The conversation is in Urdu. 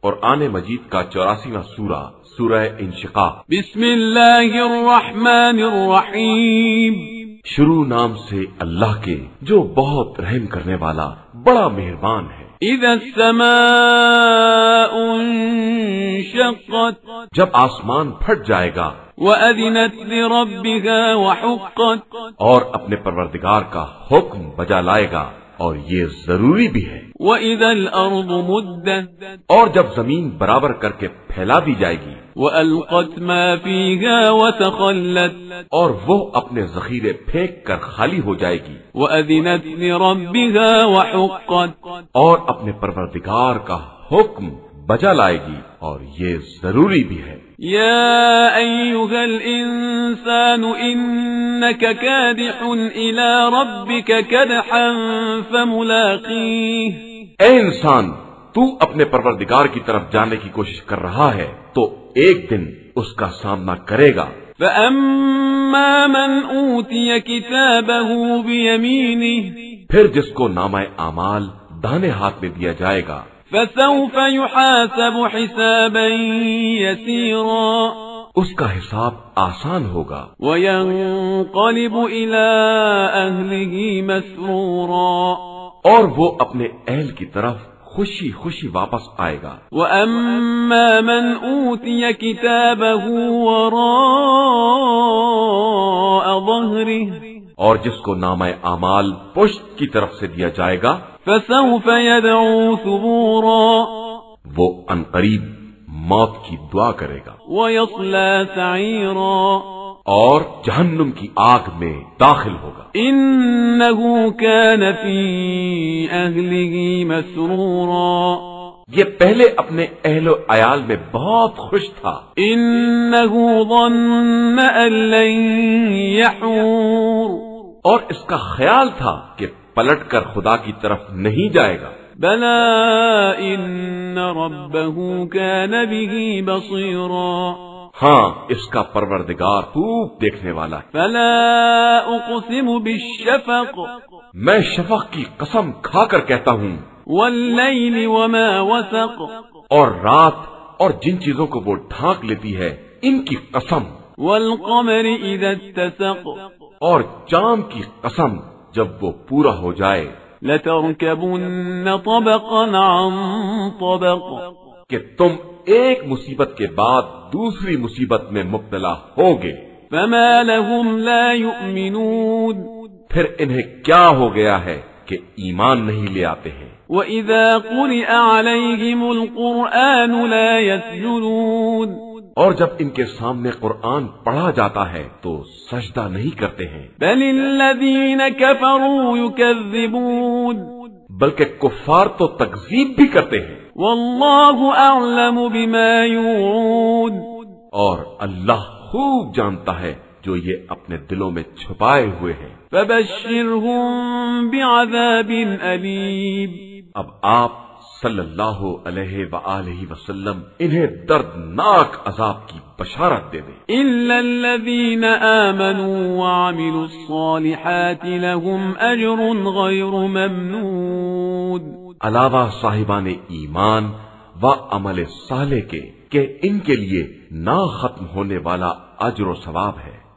قرآن مجید کا 84واں سورہ سورہ انشقاق۔ بسم اللہ الرحمن الرحیم، شروع نام سے اللہ کے جو بہت رحم کرنے والا بڑا مہربان ہے۔ اذا السماء انشقت، جب آسمان پھٹ جائے گا، وأذنت لربها وحقت، اور اپنے پروردگار کا حکم بجا لائے گا، اور یہ ضروری بھی ہے۔ وإذا الأرض مدت، اور جب زمین برابر کر کے پھیلا دی جائے گی، وألقت ما فيها وتخلت، اور وہ اپنے ذخیرے پھینک کر خالی ہو جائے گی، وأذنت لربها وحقت، اور اپنے پروردگار کا حکم بجا لائے گی، اور یہ ضروری بھی ہے۔ يا أيها الإنسان إنك كادح إلى ربك كدحا فملاقيه، اے انسان، تو اپنے پروردگار کی طرف جانے کی کوشش کر رہا ہے تو ایک دن اس کا سامنا کرے گا۔ فأما من أوتي كتابه بيمينه، پھر جس کو نامہ اعمال داہنے ہاتھ میں دیا جائے گا، فسوف يحاسب حسابا يسيرا، اس کا حساب آسان ہوگا، وينقلب إلى أهله مسرورا، اور وہ اپنے اہل کی طرف خوشی خوشی واپس آئے گا۔ وأما من أوتي كتابه وراء ظهره، اور جس کو نامہ اعمال پشت کی طرف سے دیا جائے گا، فسوف يدعو ثبورا، وہ عنقریب موت کی دعا کرے گا، ويصلى سعيرا، اور جہنم کی آگ میں داخل ہوگا۔ إنه كان في أهله مسرورا، یہ پہلے اپنے اہل و عیال میں بہت خوش تھا۔ إنه ظن أن لن يحور، اور اس کا خیال تھا کہ پلٹ کر خدا کی طرف نہیں جائے گا۔ بلى إن ربه كان به بصيرا، ہاں، اس کا پروردگار خوب دیکھنے والا ہے۔ فلا أقسم بالشفق، میں شفق کی قسم کھا کر کہتا ہوں، والليل وما وسق، اور رات اور جن چیزوں کو وہ ڈھانک لیتی ہے ان کی قسم، والقمر إذا اتسق، اور چاند کی قسم جب وہ پورا ہو جائے، لتركبن طبقا عن طبق، کہ تم ایک مصیبت کے بعد دوسری مصیبت میں مبتلا ہوگے۔ فما لهم لا يؤمنون، پھر انہیں کیا ہو گیا ہے کہ ایمان نہیں لے آتے ہیں۔ وإذا قرئ عليهم القرآن لا يسجدون، اور جب ان کے سامنے قرآن پڑھا جاتا ہے تو سجدہ نہیں کرتے ہیں، بل الذين كفروا يكذبون، بلکہ کفار تو تکذیب بھی کرتے ہیں۔ والله أعلم بما يوعون، اور اللہ خوب جانتا ہے جو یہ اپنے دلوں میں چھپائے ہوئے ہیں۔ فبشرهم بعذاب أليم، اب آپ صلی اللہ علیہ وآلہ وسلم انہیں دردناک عذاب کی بشارت دے دیں۔ إلا الذين آمنوا وعملوا الصالحات لهم أجر غير ممنون، علاوہ صاحبان ایمان و عمل صالح کے کہ ان کے لیے نہ ختم ہونے والا اجر و ثواب ہے۔